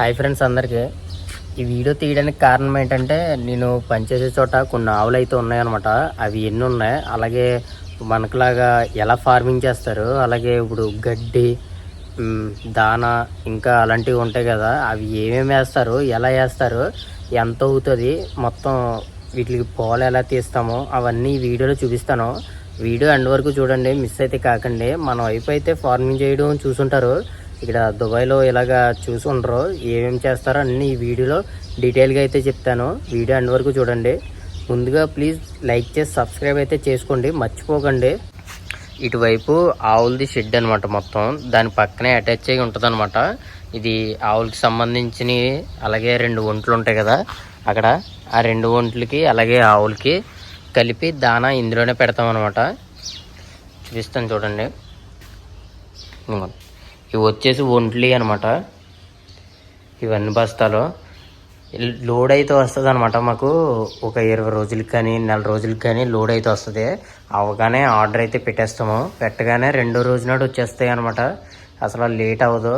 Hi friends అందరికీ. ఈ video తీయడానికి కారణం ఏంటంటే నేను పనిచేసే చోట కొన్ని ఆవులు అయితే ఉన్నాయన్నమాట. అవి ఎన్ని ఉన్నాయి, అలాగే మనకులాగా ఎలా ఫార్మింగ్ చేస్తారు, అలాగే ఇప్పుడు గడ్డి, దానా ఇంకా అలాంటివి ఉంటాయి కదా, అవి ఏమేమి వేస్తారు, ఎలా వేస్తారు, ఎంత అవుతుంది, మొత్తం వీటికి పాలు ఎలా తీస్తామో అవన్నీ ఈ వీడియోలో చూపిస్తాను. వీడియో ఎండ్ వరకు చూడండి, మిస్ అయితే కాకండి. మన వైపు అయితే ఫార్మింగ్ చేయడం చూసుంటారు, ఇక్కడ దుబాయ్లో ఇలాగా చూసి ఉండరు. ఏమేమి చేస్తారో అన్నీ ఈ వీడియోలో డీటెయిల్గా అయితే చెప్తాను. వీడియో ఎండ్ వరకు చూడండి. ముందుగా ప్లీజ్ లైక్ చేసి సబ్స్క్రైబ్ అయితే చేసుకోండి, మర్చిపోకండి. ఇటువైపు ఆవులది షెడ్ అనమాట, మొత్తం దాని పక్కనే అటాచ్ అయ్యి ఉంటుంది అనమాట. ఇది ఆవులకి సంబంధించినవి. అలాగే 2 ఒంట్లు ఉంటాయి కదా అక్కడ, ఆ 2 ఒంట్లకి అలాగే ఆవులకి కలిపి దానా ఇందులోనే పెడతాం అనమాట. చూపిస్తాను చూడండి. ఇవి వచ్చేసి ఒంట్లీ అనమాట. ఇవన్నీ బస్తాలు లోడ్ అయితే వస్తుంది అనమాట. మాకు ఒక 20 రోజులకి కానీ నెల రోజులకి కానీ లోడ్ అయితే వస్తుంది. అవగానే ఆర్డర్ అయితే పెట్టేస్తాము. పెట్టగానే 2వ రోజు నాడు వచ్చేస్తాయి అనమాట. అసలు లేట్ అవ్వదు.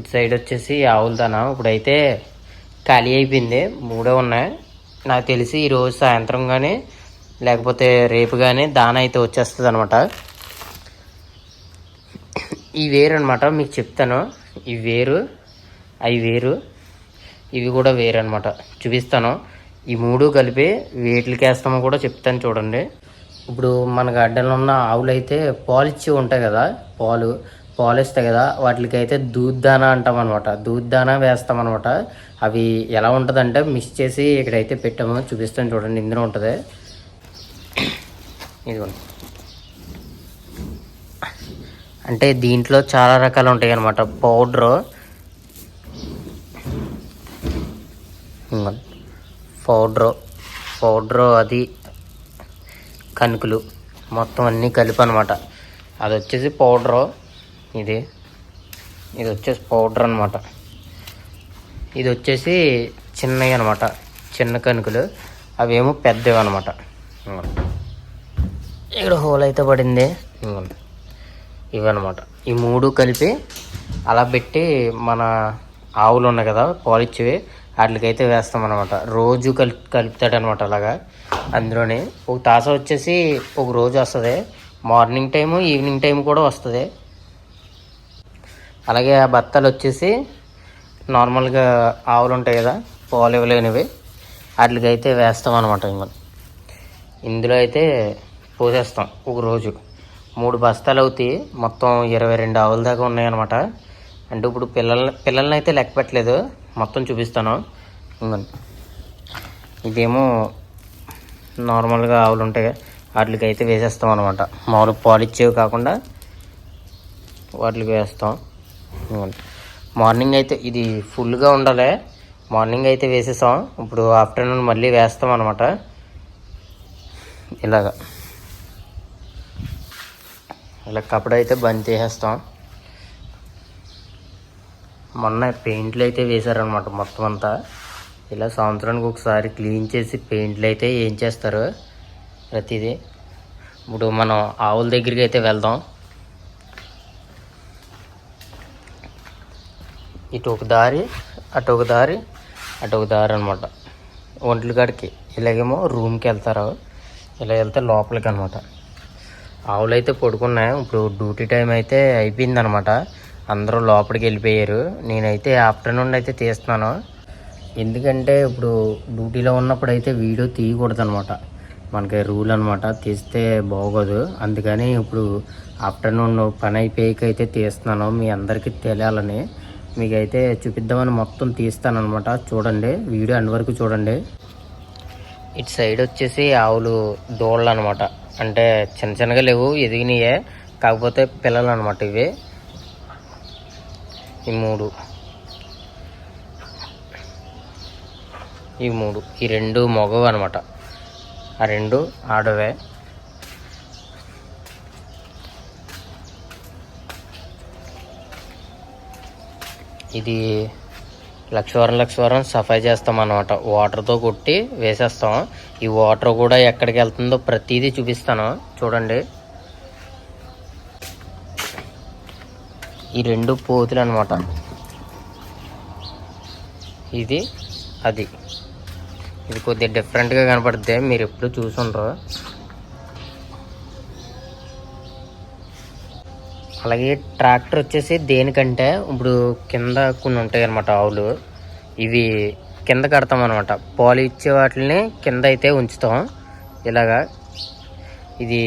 ఇటు సైడ్ వచ్చేసి ఆవుల దానా ఇప్పుడైతే ఖాళీ అయిపోయింది. 3 ఉన్నాయి నాకు తెలిసి. ఈరోజు సాయంత్రం కానీ లేకపోతే రేపు కానీ దానా అయితే వచ్చేస్తుంది అనమాట. ఈ వేరు అనమాట, మీకు చెప్తాను. ఇవి వేరు, అవి వేరు, ఇవి కూడా వేరు అనమాట. చూపిస్తాను. ఈ 3 కలిపి వేటికి వేస్తామో కూడా చెప్తాను చూడండి. ఇప్పుడు మన గడ్డలో ఉన్న ఆవులు అయితే పాలు ఇచ్చి ఉంటాయి కదా, పాలు ఇస్తాయి కదా, వాటికి అయితే దూద్ దానా అంటాం అనమాట. దూద్ దానా వేస్తాం అనమాట. అవి ఎలా ఉంటుందంటే మిక్స్ చేసి ఇక్కడైతే పెట్టాము, చూపిస్తాను చూడండి. ఇందులో ఉంటుంది. ఇదిగోండి. అంటే దీంట్లో చాలా రకాలు ఉంటాయి అన్నమాట. పౌడరు అది కణుకులు మొత్తం అన్నీ కలిపి అనమాట. అది వచ్చేసి పౌడరు. ఇది వచ్చేసి పౌడర్ అనమాట. ఇది వచ్చేసి చిన్నవి అనమాట, చిన్న కణుకులు. అవేమో పెద్దవి అనమాట. ఇక్కడ హోల్ అయితే పడింది. ఇవన్నమాట. ఈ 3 కలిపి అలా పెట్టి మన ఆవులు ఉన్నాయి కదా పాలిచ్చేవి, వాటికైతే వేస్తామన్నమాట. రోజు కలుపుతాడనమాట. అలాగా అందులోనే ఒక తాస వచ్చేసి ఒక రోజు వస్తుంది. మార్నింగ్ టైము, ఈవినింగ్ టైం కూడా వస్తుంది. అలాగే ఆ బత్తాలు వచ్చేసి నార్మల్గా ఆవులు ఉంటాయి కదా పాలు ఇవ్వలేనివి, వాటికైతే వేస్తాం అనమాట. ఇందులో అయితే పోసేస్తాం. ఒక రోజు 3 బస్తాలు అవుతాయి. మొత్తం 22 ఆవుల దాకా ఉన్నాయన్నమాట. అంటే ఇప్పుడు పిల్లల్ని అయితే లెక్క పెట్టలేదు, మొత్తం చూపిస్తాను. ఇదేమో నార్మల్గా ఆవులు ఉంటాయి, వాటికి అయితే వేసేస్తాం అనమాట. మామూలుగా పాలు ఇచ్చేవి కాకుండా వాటికి వేస్తాం. మార్నింగ్ అయితే ఇది ఫుల్గా ఉండాలి. మార్నింగ్ అయితే వేసేసాం. ఇప్పుడు ఆఫ్టర్నూన్ మళ్ళీ వేస్తాం అనమాట. ఇలా కప్పుడైతే బంద్ చేసేస్తాం. మొన్న పెయింట్లు అయితే వేశారనమాట మొత్తం అంతా. ఇలా సంవత్సరానికి ఒకసారి క్లీన్ చేసి పెయింట్లు అయితే ఏం చేస్తారు ప్రతిదీ. ఇప్పుడు మనం ఆవుల దగ్గరికి అయితే వెళ్దాం. ఇటు ఒక దారి, అటు ఒక దారి, అటు ఒక దారి అనమాట. ఒంట్ల కాడికి ఇలాగేమో రూమ్కి వెళ్తారు. ఇలా వెళ్తే లోపలికి అనమాట. ఆవులు అయితే పడుకున్నాయి. ఇప్పుడు డ్యూటీ టైం అయితే అయిపోయింది అనమాట. అందరూ లోపలికి వెళ్ళిపోయారు. నేనైతే ఆఫ్టర్నూన్ అయితే తీస్తున్నాను. ఎందుకంటే ఇప్పుడు డ్యూటీలో ఉన్నప్పుడు అయితే వీడియో తీయకూడదు అనమాట. మనకి రూల్ అనమాట, తీస్తే బాగోదు. అందుకని ఇప్పుడు ఆఫ్టర్నూన్ పని అయిపోయాకైతే తీస్తున్నాను. మీ అందరికీ తెలియాలని మీకైతే చూపిద్దామని మొత్తం తీస్తాను అనమాట. చూడండి, వీడియో ఎండ్ వరకు చూడండి. ఇటు సైడ్ వచ్చేసి ఆవులు దూడలు అనమాట. అంటే చిన్న చిన్నగా లేవు, ఎదిగినాయే, కాకపోతే పిల్లలు అనమాట. ఇవి ఈ 3, ఈ 2 మగవు అనమాట. ఆ 2 ఆడవే. ఇది లక్షవరం సఫాయి చేస్తాం అన్నమాట. వాటర్తో కొట్టి వేసేస్తాం. ఈ వాటర్ కూడా ఎక్కడికి వెళ్తుందో ప్రతిదీ చూపిస్తాను చూడండి. ఈ 2 పోతులు అనమాట. ఇది అది ఇది కొద్దిగా డిఫరెంట్గా కనపడుద్ది, మీరు ఎప్పుడు చూసుండ్రు. అలాగే ట్రాక్టర్ వచ్చేసి దేనికంటే ఇప్పుడు కింద కొన్ని ఉంటాయి అన్నమాట ఆవులు, ఇవి కింద కడతాం అనమాట. పాలు ఇచ్చే వాటిని కింద అయితే ఉంచుతాం. ఇలాగా ఇది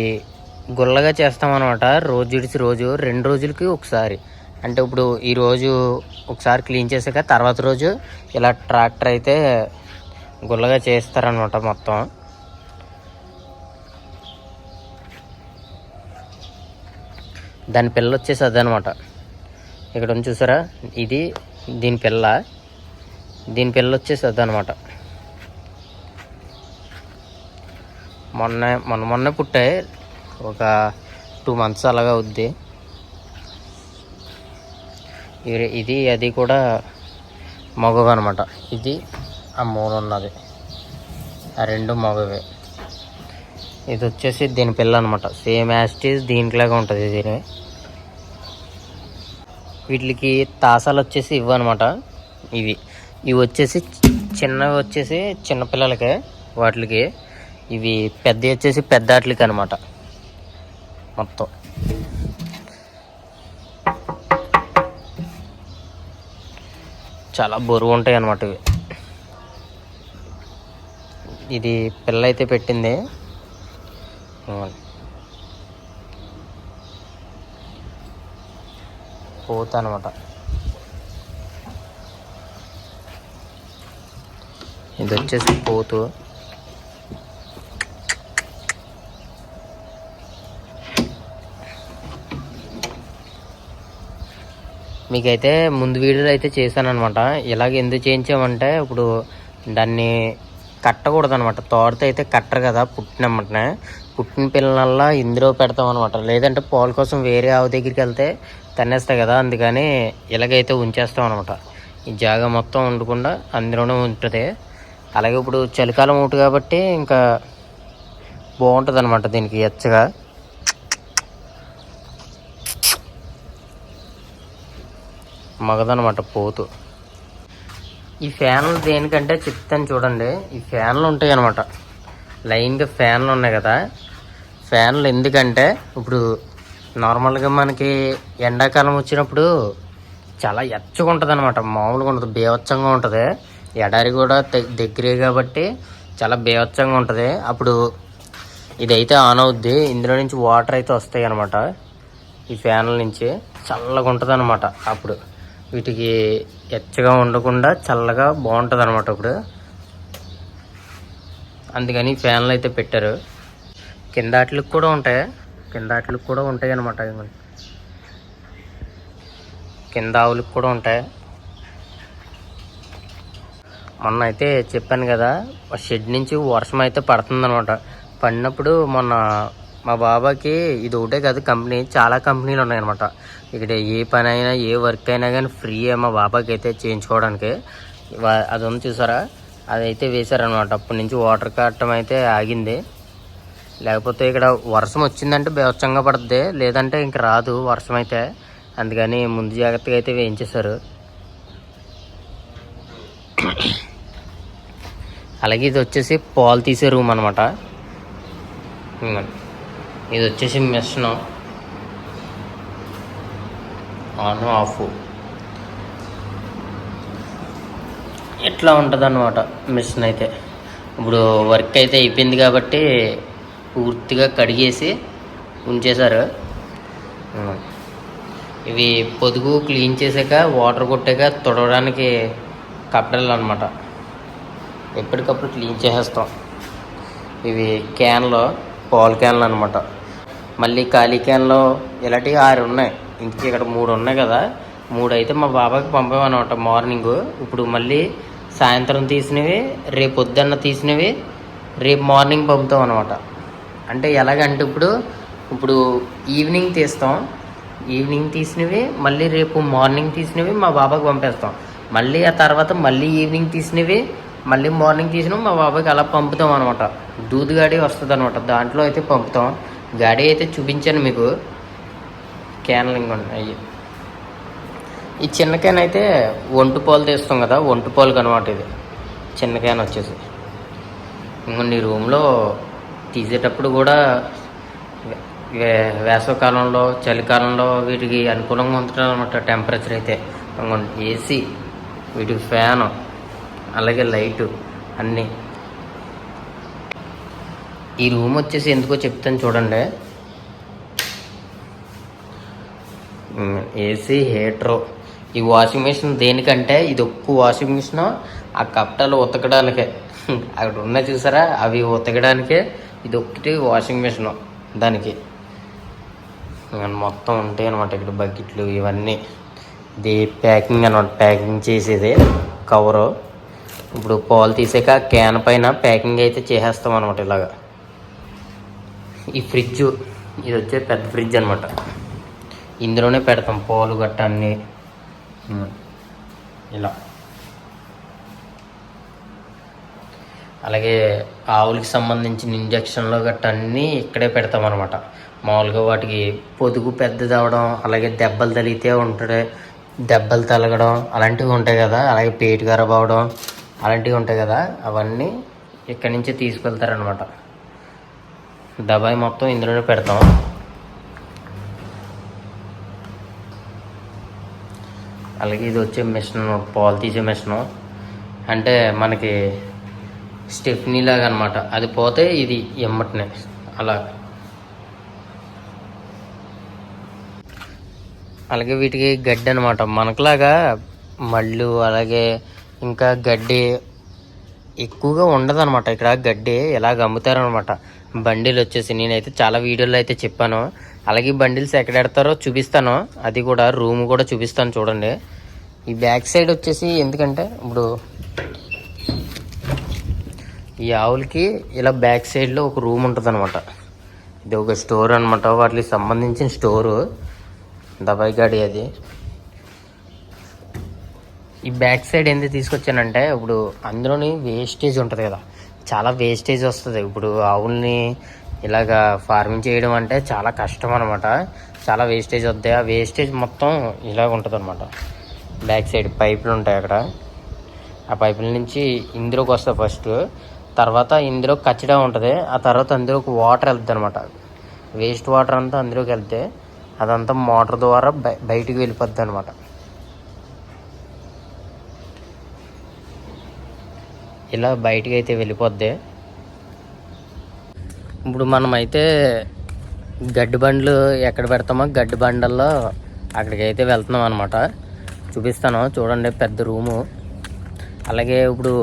గుల్లగా చేస్తామన్నమాట. రోజు ఇడిచి రోజు 2 రోజులకి ఒకసారి, అంటే ఇప్పుడు ఈరోజు ఒకసారి క్లీన్ చేసాక తర్వాత రోజు ఇలా ట్రాక్టర్ అయితే గుల్లగా చేస్తారనమాట మొత్తం. దాని పిల్ల వచ్చేసి అదనమాట. ఇక్కడ ఉంది చూసారా, ఇది దీని పిల్ల వచ్చేసి అదనమాట. మొన్న పుట్టాయి, ఒక 2 months అలాగా అవుద్ది. ఇది అది కూడా మగవి అనమాట. ఇది ఆ 3 ఉన్నది, ఆ 2 మగవే. ఇది వచ్చేసి దీని పిల్ల అనమాట. సేమ్ యాస్టీస్ దీనిలాగా ఉంటుంది దీని. వీటికి తాసాలు వచ్చేసి ఇవ్వనమాట. ఇవి వచ్చేసి చిన్నవి వచ్చేసి చిన్నపిల్లలకే వాటికి, ఇవి పెద్దవి వచ్చేసి పెద్ద వాటికి అనమాట. మొత్తం చాలా బరువు ఉంటాయి అన్నమాట ఇవి. ఇది పిల్ల అయితే పెట్టింది. పోత అనమాట. ఇది వచ్చేసి పోతు. మీకైతే ముందు వీడియోలో అయితే చేశాను అనమాట. ఇలాగ ఎందుకు చేయించామంటే, ఇప్పుడు దాన్ని కట్టకూడదు అనమాట. తోడతో అయితే కట్టరు కదా, పుట్టిన పిల్లలల్లా ఇందులో పెడతాం అనమాట. లేదంటే పాల కోసం వేరే ఆవు దగ్గరికి వెళ్తే తన్నేస్తాయి కదా, అందుకని ఇలాగైతే ఉంచేస్తాం అనమాట. ఈ జాగా మొత్తం ఉండకుండా అందులోనే ఉంటుంది. అలాగే ఇప్పుడు చలికాలం ఒకటి కాబట్టి ఇంకా బాగుంటుంది అనమాట దీనికి ఎచ్చగా. మగదనమాట పోతు. ఈ ఫ్యాన్లు దేనికంటే చెప్తాను చూడండి. ఈ ఫ్యాన్లు ఉంటాయి అనమాట, లైన్గా ఫ్యాన్లు ఉన్నాయి కదా. ఫ్యాన్లు ఎందుకంటే, ఇప్పుడు నార్మల్గా మనకి ఎండాకాలం వచ్చినప్పుడు చాలా ఎచ్చగా ఉంటుంది అనమాట. మామూలుగా ఉంటుంది, బేవచ్చంగా ఉంటుంది. ఎడారి కూడా దగ్గరే కాబట్టి చాలా బేవచ్చంగా ఉంటుంది. అప్పుడు ఇదైతే ఆన్ అవుద్ది, ఇందులో నుంచి వాటర్ అయితే వస్తాయి అనమాట. ఈ ఫ్యాన్ల నుంచి చల్లగా ఉంటుంది అనమాట. అప్పుడు వీటికి ఎచ్చగా ఉండకుండా చల్లగా బాగుంటుంది అనమాట. ఇప్పుడు అందుకని ఫ్యాన్లు అయితే పెట్టారు. కింద వాటికి కూడా ఉంటాయి అనమాట. కింద ఆవులకు కూడా ఉంటాయి. మొన్న అయితే చెప్పాను కదా, షెడ్ నుంచి వర్షం అయితే పడుతుందనమాట. పడినప్పుడు మొన్న మా బాబాకి ఇది ఒకటే కాదు కంపెనీ, చాలా కంపెనీలు ఉన్నాయన్నమాట. ఇక్కడ ఏ పని అయినా ఏ వర్క్ అయినా కానీ ఫ్రీ మా బాబాకి అయితే చేయించుకోవడానికి. అది ఉంది చూసారా, అదైతే వేశారనమాట. అప్పటి నుంచి వాటర్ కట్టడం అయితే ఆగింది. లేకపోతే ఇక్కడ వర్షం వచ్చిందంటే బేవచ్చంగా పడుతుంది, లేదంటే ఇంక రాదు వర్షం అయితే. అందుకని ముందు జాగ్రత్తగా అయితే వేయించేశారు. అలాగే ఇది వచ్చేసి పాలు తీసే రూమ్ అనమాట. ఇది వచ్చేసి మిషన్ ఆన్ ఆఫ్ ఇట్లా ఉంటుంది అన్నమాట మిషన్ అయితే. ఇప్పుడు వర్క్ అయితే అయిపోయింది కాబట్టి పూర్తిగా కడిగేసి ఉంచేశారు. ఇవి పొదుగు క్లీన్ చేసాక వాటర్ కొట్టాక తుడవడానికి కప్పడలు అనమాట. ఎప్పటికప్పుడు క్లీన్ చేసేస్తాం. ఇవి క్యాన్లో పాల క్యాన్లు అనమాట. మళ్ళీ ఖాళీ క్యాన్లో ఇలాంటివి 6 ఉన్నాయి. ఇంటికి ఇక్కడ 3 ఉన్నాయి కదా, 3 అయితే మా బాబాకి పంపామన్నమాట మార్నింగ్. ఇప్పుడు మళ్ళీ సాయంత్రం తీసినవి, రేపు పొద్దున్న తీసినవి రేపు మార్నింగ్ పంపుతాం అనమాట. అంటే ఎలాగంటే ఇప్పుడు ఈవినింగ్ తీస్తాం, ఈవినింగ్ తీసినవి మళ్ళీ రేపు మార్నింగ్ తీసినవి మా బాబాకి పంపేస్తాం. మళ్ళీ ఆ తర్వాత మళ్ళీ ఈవినింగ్ తీసినవి మళ్ళీ మార్నింగ్ తీసినవి మా బాబాకి అలా పంపుతాం అనమాట. దూద్ గాడి వస్తుంది అనమాట, దాంట్లో అయితే పంపుతాం. గాడి అయితే చూపించాను మీకు, క్యాన్లింగ్ ఉన్నాయి. ఈ చిన్న క్యాన్ అయితే ఒంటి పాలు తీస్తాం కదా, ఒంటి పాలుకి అనమాట ఇది చిన్న క్యాన్ వచ్చేసి. ఇంకొన్ని రూమ్లో తీసేటప్పుడు కూడా వేసవికాలంలో చలికాలంలో వీటికి అనుకూలంగా ఉంటుంది అనమాట. టెంపరేచర్ అయితే ఏసీ, వీటికి ఫ్యాను, అలాగే లైటు అన్నీ. ఈ రూమ్ వచ్చేసి ఎందుకో చెప్తాను చూడండి. ఏసీ, హీటరు, ఈ వాషింగ్ మిషన్ దేనికంటే ఇది ఒక్క వాషింగ్ మిషన్ ఆ కప్పటాలు ఉతకడానికే, అక్కడ ఉన్నాయి చూసారా అవి ఉతకడానికే ఇది ఒక్కటి వాషింగ్ మిషన్. దానికి మొత్తం ఉంటాయి అనమాట ఇక్కడ బకెట్లు ఇవన్నీ. ఇది ప్యాకింగ్ అనమాట, ప్యాకింగ్ చేసేది కవరు. ఇప్పుడు పాలు తీసాక క్యాన్ పైన ప్యాకింగ్ అయితే చేసేస్తాం అనమాట ఇలాగా. ఈ ఫ్రిడ్జ్, ఇది వచ్చే పెద్ద ఫ్రిడ్జ్ అనమాట, ఇందులోనే పెడతాం పాలు గట్ట అన్నీ ఇలా. అలాగే ఆవులకి సంబంధించిన ఇంజక్షన్లు గట్ట అన్నీ ఇక్కడే పెడతాం అనమాట. మామూలుగా వాటికి పొదుగు పెద్దది అవడం, అలాగే దెబ్బలు తగిలితే ఉంటుంది, దెబ్బలు తలగడం అలాంటివి ఉంటాయి కదా, అలాగే పేటు ఖరాబ్ అవడం అలాంటివి ఉంటాయి కదా, అవన్నీ ఇక్కడి నుంచే తీసుకెళ్తారనమాట. దబాయి మొత్తం ఇందులోనే పెడతాం. అలాగే ఇది వచ్చే మిషన్, పాలు తీసే మిషను. అంటే మనకి స్టెఫ్నీ లాగా అనమాట, అది పోతే ఇది ఎమ్మటనే అలా. అలాగే వీటికి గడ్డి అనమాట, మనకులాగా మళ్ళు అలాగే ఇంకా గడ్డి ఎక్కువగా ఉండదు అనమాట. ఇక్కడ గడ్డి ఇలాగ అమ్ముతారనమాట. బండిలు వచ్చేసి నేనైతే చాలా వీడియోలో అయితే చెప్పాను. అలాగే బండిల్స్ ఎక్కడ పెడతారో చూపిస్తాను, అది కూడా రూమ్ కూడా చూపిస్తాను చూడండి. ఈ బ్యాక్ సైడ్ వచ్చేసి ఎందుకంటే ఇప్పుడు ఈ ఆవులకి ఇలా బ్యాక్ సైడ్లో ఒక రూమ్ ఉంటుంది అనమాట. ఇది ఒక స్టోర్ అనమాట, వాటికి సంబంధించిన స్టోరు, దబాయి గాడి అది. ఈ బ్యాక్ సైడ్ ఎందుకు తీసుకొచ్చానంటే ఇప్పుడు అందులోని వేస్టేజ్ ఉంటుంది కదా, చాలా వేస్టేజ్ వస్తుంది. ఇప్పుడు ఆవుల్ని ఇలాగా ఫార్మింగ్ చేయడం అంటే చాలా కష్టం అనమాట, చాలా వేస్టేజ్ వస్తాయి. ఆ వేస్టేజ్ మొత్తం ఇలాగ ఉంటుంది అనమాట. బ్యాక్ సైడ్ పైపులు ఉంటాయి అక్కడ, ఆ పైపుల నుంచి ఇందులోకి వస్తాయి ఫస్ట్, తర్వాత ఇందులో కచ్చడా ఉంటుంది, ఆ తర్వాత అందులోకి వాటర్ వెళ్తుంది అనమాట. వేస్ట్ వాటర్ అంతా అందులోకి వెళ్తే అదంతా మోటార్ ద్వారా బయటికి వెళ్ళిపోద్ది అనమాట. ఇలా బయటికి అయితే వెళ్ళిపోద్ది. ఇప్పుడు మనమైతే గడ్డి బండ్లు ఎక్కడ పెడతామో గడ్డి బండల్లో అక్కడికి అయితే వెళ్తున్నాం అనమాట. చూపిస్తాను చూడండి, పెద్ద రూము. అలాగే ఇప్పుడు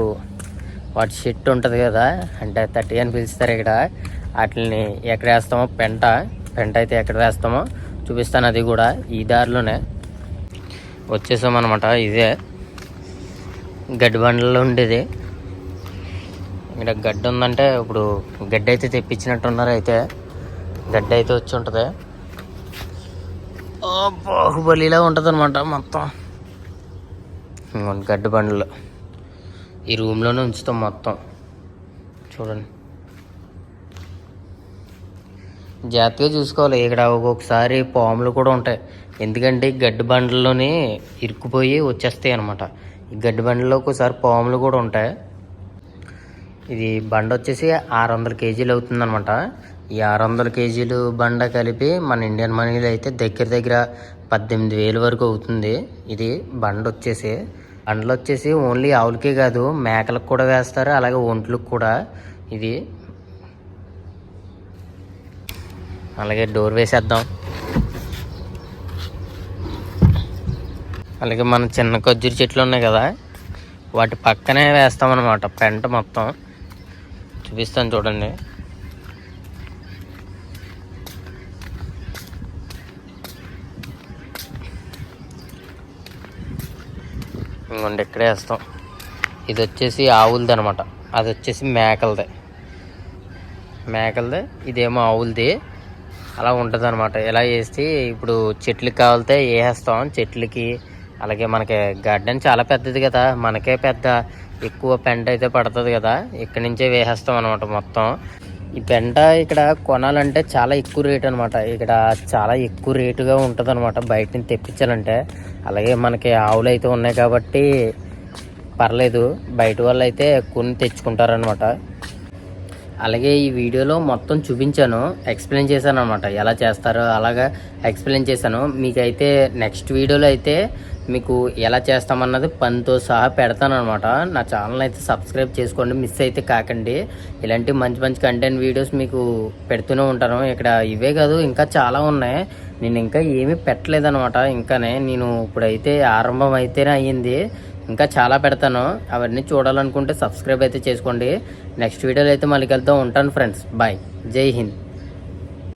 వాటి షెట్ ఉంటుంది కదా, అంటే 30 అని పిలుస్తారు ఇక్కడ, వాటిని ఎక్కడ వేస్తామో పెంట అయితే ఎక్కడ వేస్తామో చూపిస్తాను. అది కూడా ఈ దారిలోనే వచ్చేసామన్నమాట. ఇదే గడ్డి బండ్లలో ఉండేది. ఇక్కడ గడ్డి ఉందంటే ఇప్పుడు గడ్డి అయితే తెప్పించినట్టున్నారు, అయితే గడ్డి అయితే వచ్చి ఉంటుంది. బాహుబలిలా ఉంటుంది అనమాట మొత్తం. గడ్డి బండ్లు ఈ రూమ్లోనే ఉంచుతాం మొత్తం. చూడండి, జాగ్రత్తగా చూసుకోవాలి. ఇక్కడ ఒక్కొక్కసారి పాములు కూడా ఉంటాయి, ఎందుకంటే గడ్డి బండ్లలోనే ఇరుక్కుపోయి వచ్చేస్తాయి అనమాట. ఈ గడ్డి బండ్లలో ఒక్కోసారి పాములు కూడా ఉంటాయి. ఇది బండ వచ్చేసి 600 కేజీలు అవుతుంది అనమాట. ఈ 600 కేజీలు బండ కలిపి మన ఇండియన్ మనీలో అయితే దగ్గర దగ్గర 18,000 వరకు అవుతుంది. ఇది బండ వచ్చేసి, బండ్లు వచ్చేసి ఓన్లీ ఆవులకే కాదు మేకలకు కూడా వేస్తారు, అలాగే ఒంట్లకు కూడా. ఇది అలాగే డోర్ వేసేద్దాం. అలాగే మన చిన్న ఖర్జూర చెట్లు ఉన్నాయి కదా, వాటి పక్కనే వేస్తామన్నమాట పెంట మొత్తం. చూపిస్తాను చూడండి. ఇంకొండి ఇక్కడే వేస్తాం. ఇది వచ్చేసి ఆవులది అనమాట, అది వచ్చేసి మేకలది. ఇదేమో ఆవులది. అలా ఉంటుంది అనమాట. ఇలా వేస్తే ఇప్పుడు చెట్లకి కావాలితే వేసేస్తాం చెట్లకి. అలాగే మనకి గార్డెన్ చాలా పెద్దది కదా, మనకే ఎక్కువ పెంట అయితే పడుతుంది కదా, ఇక్కడి నుంచే వేసేస్తాం అనమాట మొత్తం. ఈ పెంట ఇక్కడ కొనాలంటే చాలా ఎక్కువ రేట్ అనమాట. ఇక్కడ చాలా ఎక్కువ రేటుగా ఉంటుంది అనమాట బయట నుంచి తెప్పించాలంటే. అలాగే మనకి ఆవులు అయితే ఉన్నాయి కాబట్టి పర్లేదు, బయట వాళ్ళు అయితే కొని తెచ్చుకుంటారనమాట. అలాగే ఈ వీడియోలో మొత్తం చూపించాను, ఎక్స్ప్లెయిన్ చేశాను అనమాట ఎలా చేస్తారో. అలాగా ఎక్స్ప్లెయిన్ చేశాను. మీకైతే నెక్స్ట్ వీడియోలో అయితే మీకు ఎలా చేస్తామన్నది పనితో సహా పెడతాను అనమాట. నా ఛానల్ అయితే సబ్స్క్రైబ్ చేసుకోండి, మిస్ అయితే కాకండి. ఇలాంటి మంచి మంచి కంటెంట్ వీడియోస్ మీకు పెడుతూనే ఉంటాను. ఇక్కడ ఇవే కాదు ఇంకా చాలా ఉన్నాయి, నేను ఇంకా ఏమీ పెట్టలేదనమాట. ఇంకానే నేను ఇప్పుడైతే ఆరంభం అయితేనే అయ్యింది, ఇంకా చాలా పెడతాను. అవన్నీ చూడాలనుకుంటే సబ్స్క్రైబ్ అయితే చేసుకోండి. నెక్స్ట్ వీడియోలో అయితే మళ్ళీ కలుద్దాం. ఉంటాను ఫ్రెండ్స్, బాయ్, జై హింద్.